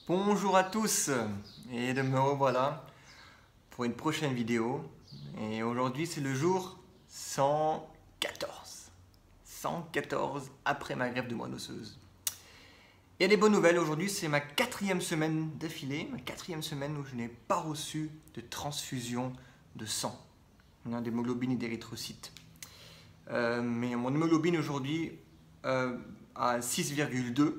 Bonjour à tous et de me revoilà pour une prochaine vidéo. Et aujourd'hui c'est le jour 114. 114 après ma greffe de moelle osseuse. Il y a des bonnes nouvelles, aujourd'hui c'est ma 4e semaine d'affilée, ma 4e semaine où je n'ai pas reçu de transfusion de sang, d'hémoglobine et d'érythrocytes. Mais mon hémoglobine aujourd'hui à 6,2,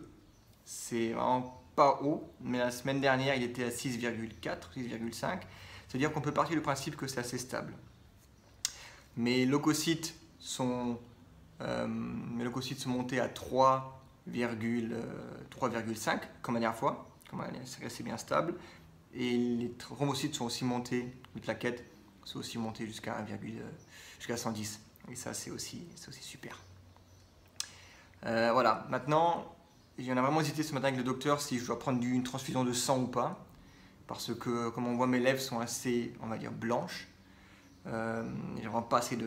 c'est vraiment pas haut, mais la semaine dernière il était à 6,4, 6,5, c'est-à-dire qu'on peut partir du principe que c'est assez stable. Mes leucocytes sont montés à 3,5 comme la dernière fois, c'est resté bien stable, et les thrombocytes sont aussi montés, les plaquettes sont aussi montées jusqu'à 110, et ça c'est aussi super. Voilà, maintenant il en a vraiment hésité ce matin avec le docteur si je dois prendre une transfusion de sang ou pas, parce que comme on voit mes lèvres sont assez, on va dire, blanches. J'ai vraiment pas assez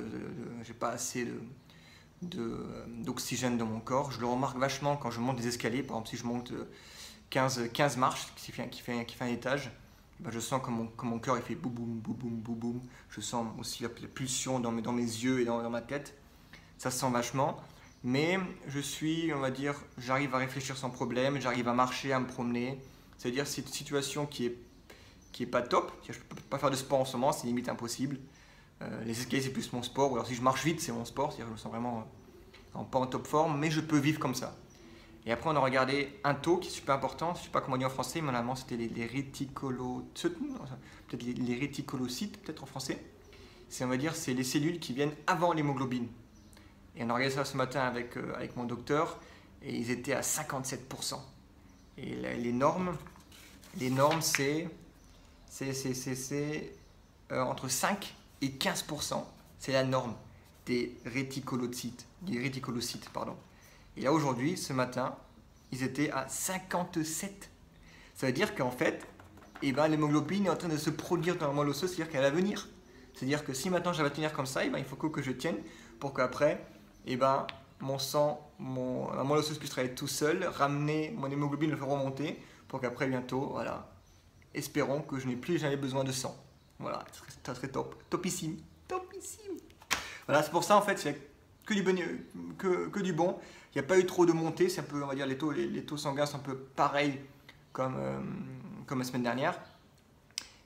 d'oxygène dans mon corps. Je le remarque vachement quand je monte des escaliers. Par exemple, si je monte 15 marches qui fait un étage, ben je sens que mon cœur il fait boum boum boum boum boum boum. Je sens aussi la pulsion dans mes yeux et dans ma tête. Ça se sent vachement. Mais on va dire, j'arrive à réfléchir sans problème, j'arrive à marcher, à me promener. C'est-à-dire c'est une situation qui est pas top. Je peux pas faire de sport en ce moment, c'est limite impossible. Les escaliers c'est plus mon sport, ou alors si je marche vite c'est mon sport, c'est-à-dire que je me sens vraiment pas en top forme, mais je peux vivre comme ça. Et après on a regardé un taux qui est super important, je sais pas comment on dit en français, mais en allemand c'était les réticulocytes, peut-être les réticulocytes peut-être en français. C'est, on va dire, c'est les cellules qui viennent avant l'hémoglobine. Et on a regardé ça ce matin avec mon docteur, et ils étaient à 57%. Et les normes c'est entre 5 et 15%, c'est la norme des réticulocytes, pardon. Et là aujourd'hui, ce matin, ils étaient à 57. Ça veut dire qu'en fait, l'hémoglobine est en train de se produire dans la moelle osseuse, c'est-à-dire qu'elle va venir. C'est-à-dire que si maintenant je vais tenir comme ça, il faut que je tienne pour qu'après, mon sang, la moelle osseuse puisse travailler tout seul, ramener mon hémoglobine, le faire remonter, pour qu'après bientôt, voilà, espérons que je n'ai plus jamais besoin de sang. Voilà, ça serait top, topissime, topissime. Voilà, c'est pour ça en fait, c'est que du bon. Il n'y a pas eu trop de montée, c'est un peu, on va dire, les taux sanguins sont un peu pareils comme la semaine dernière.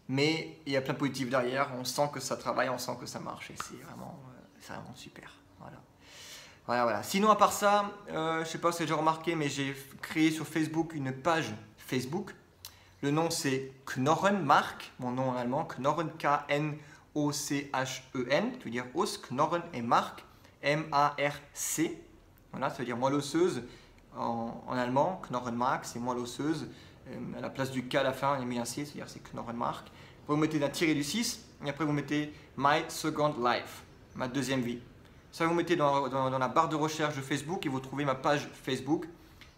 Mais il y a plein de positifs derrière, on sent que ça travaille, on sent que ça marche, et c'est vraiment super. Voilà. Sinon, à part ça, je ne sais pas si vous avez déjà remarqué, mais j'ai créé sur Facebook une page Facebook. Le nom c'est Knochenmark, mon nom en allemand, Knochen, K-N-O-C-H-E-N, qui veut dire os, Knochen et Mark, M-A-R-C. Voilà, ça veut dire moelle osseuse en allemand, Knochenmark, c'est moelle osseuse. À la place du K à la fin, il y a mis un C, c'est-à-dire c'est Knochenmark. Vous mettez un tiré du 6, et après vous mettez My Second Life, ma deuxième vie. Ça, vous mettez dans la barre de recherche de Facebook et vous trouvez ma page Facebook.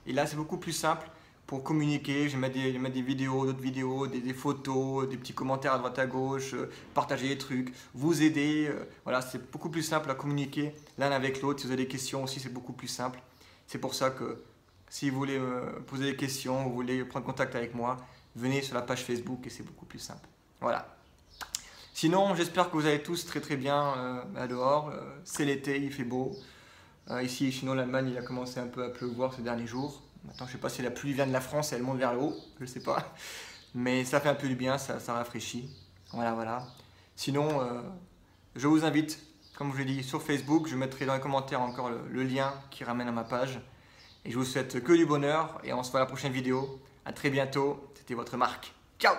Et là, c'est beaucoup plus simple pour communiquer. Je vais mettre des vidéos, d'autres vidéos, des photos, des petits commentaires à droite à gauche, partager des trucs, vous aider. Voilà, c'est beaucoup plus simple à communiquer l'un avec l'autre. Si vous avez des questions aussi, c'est beaucoup plus simple. C'est pour ça que si vous voulez me poser des questions, vous voulez prendre contact avec moi, venez sur la page Facebook et c'est beaucoup plus simple. Voilà. Sinon, j'espère que vous allez tous très très bien dehors. C'est l'été, il fait beau. Ici, sinon, l'Allemagne, il a commencé un peu à pleuvoir ces derniers jours. Maintenant, je ne sais pas si la pluie vient de la France et elle monte vers le haut, je ne sais pas. Mais ça fait un peu du bien, ça rafraîchit. Voilà. Sinon, je vous invite, comme je l'ai dit, sur Facebook. Je mettrai dans les commentaires encore le lien qui ramène à ma page. Et je vous souhaite que du bonheur et on se voit à la prochaine vidéo. A très bientôt, c'était votre Marc. Ciao!